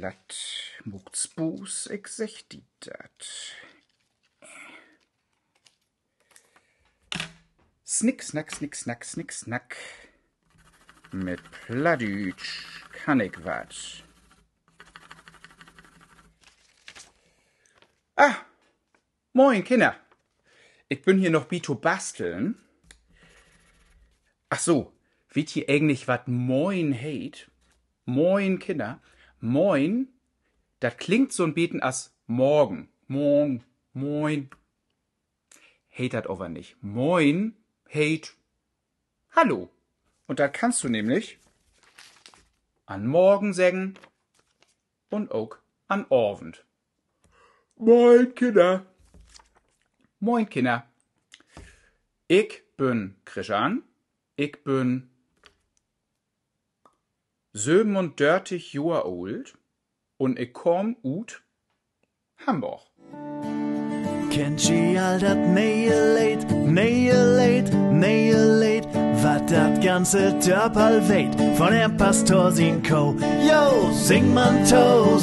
dat muckt's Buß, ich sech die dat. Snick, snack, snick, snack, snick, snack. Mit Plattdütsch kann ich wat. Ah, moin, Kinder. Ich bin hier noch bito basteln. Ach so, wisst ihr eigentlich, wat moin heit? Moin, Kinder. Moin, das klingt so ein bisschen als morgen. Morgen, moin. Heit dat aber nicht. Moin heit hallo. Und da kannst du nämlich an morgen sagen und auch an Abend. Moin, Kinder. Moin, Kinder. Ich bin Christian. Ich bin 37 Jahre alt und ich komm ut Hamburg. Kennt ihr all dat Nähe late, wat dat ganze Dörperl weht, von der Pastor sin Co. Yo, sing man to,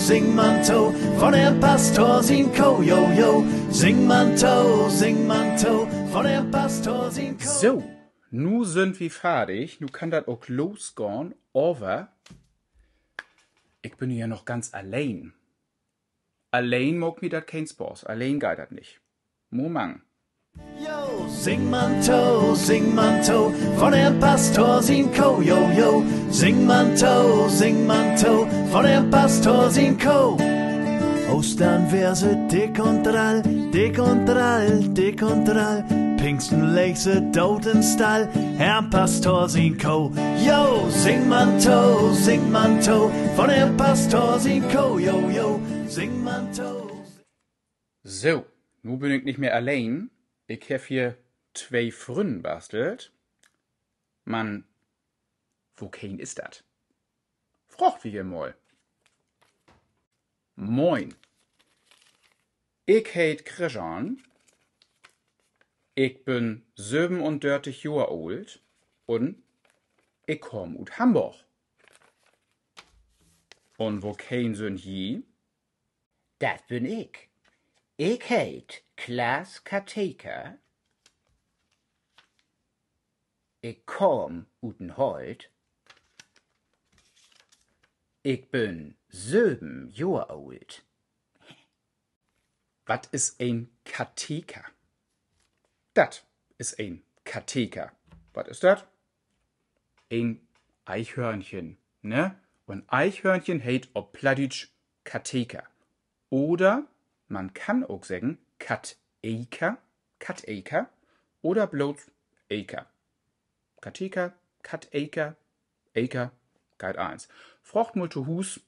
von der Pastor sin Co. Yo, yo, sing man to, von der Pastor sin Co. So, nu sind wir fertig, nu kann dat auch losgehen, aber ich bin hier noch ganz allein. Allein mag mir dat kein Spaß, allein geht dat nicht. Moment. Yo, sing man to, von der Pastor sin Co. Yo, yo, sing man to, von der Pastor sin Co. Osternverse dick und rall, Pfingsten lese Dotenstall, Herr Pastor sin Co. Yo, sing man to, von der Pastor sin Co. Yo, yo, sing man to. So, nu bin ich nicht mehr allein. Ich hab hier 2 Fründen bastelt. Mann, wo kein ist dat? Frocht wie hier mal. Moin. Ich heit Christian. Ich bin 37 Jahre alt und ich komm ut Hamburg. Und wo kein sind je? Dat bin ich. Ich heit Klaas Kateka. Ich komm uten Holt. Ich bin 7 Jahre alt. Wat is ein Kateka? Dat is ein Kateka. Was ist dat? Ein Eichhörnchen, ne? Und Eichhörnchen heit ob Plattdütsch Kateka. Oder man kann auch sagen Kateka, oder bloß Eka. Kateka, Kateka, Eka, geht eins. Frocht mal zu Hus,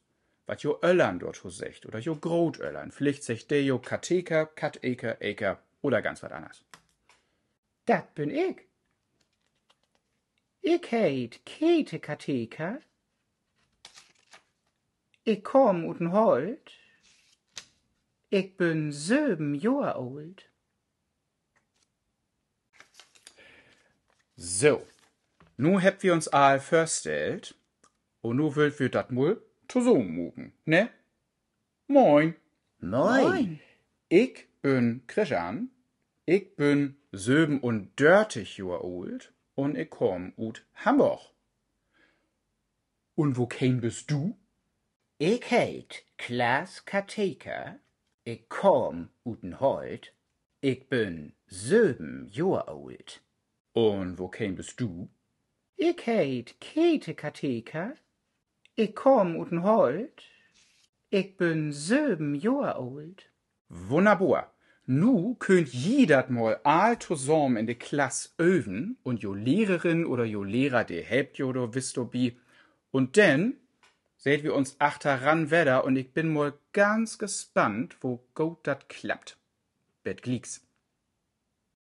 wat jo Öllern dort so secht, oder jo Grotöllern. Vielleicht secht der jo Kateka, Kateka, Eka, oder ganz wat anders. Dat bin ich. Ich heit Käthe Kateka. Ich komm uten Holt. Ich bin 7 Jahre alt. So, nu habt wir uns all verstellt und nu wollt wir dat mul zusammenmugen, ne? Moin. Moin. Ich bin Christian, ich bin 37 Jahre alt und ich komm ut Hamburg. Und wo kein bist du? Ich heit Klaas Kateka. Ich komm uten Holt. Ich bin 7 Jahre alt. Und wo kein bist du? Ich heit Käthe Kateka. Ich komm uten Holt. Ich bin 7 Jahre alt. Wunderbar. Nu könnt jeder mal all zusammen in de Klasse öven und jo Lehrerin oder jo Lehrer, der helpt jo, do wisst do bi. Und denn seht wir uns achteran wedder und ich bin mal ganz gespannt, wo gut dat klappt. Bet Glicks.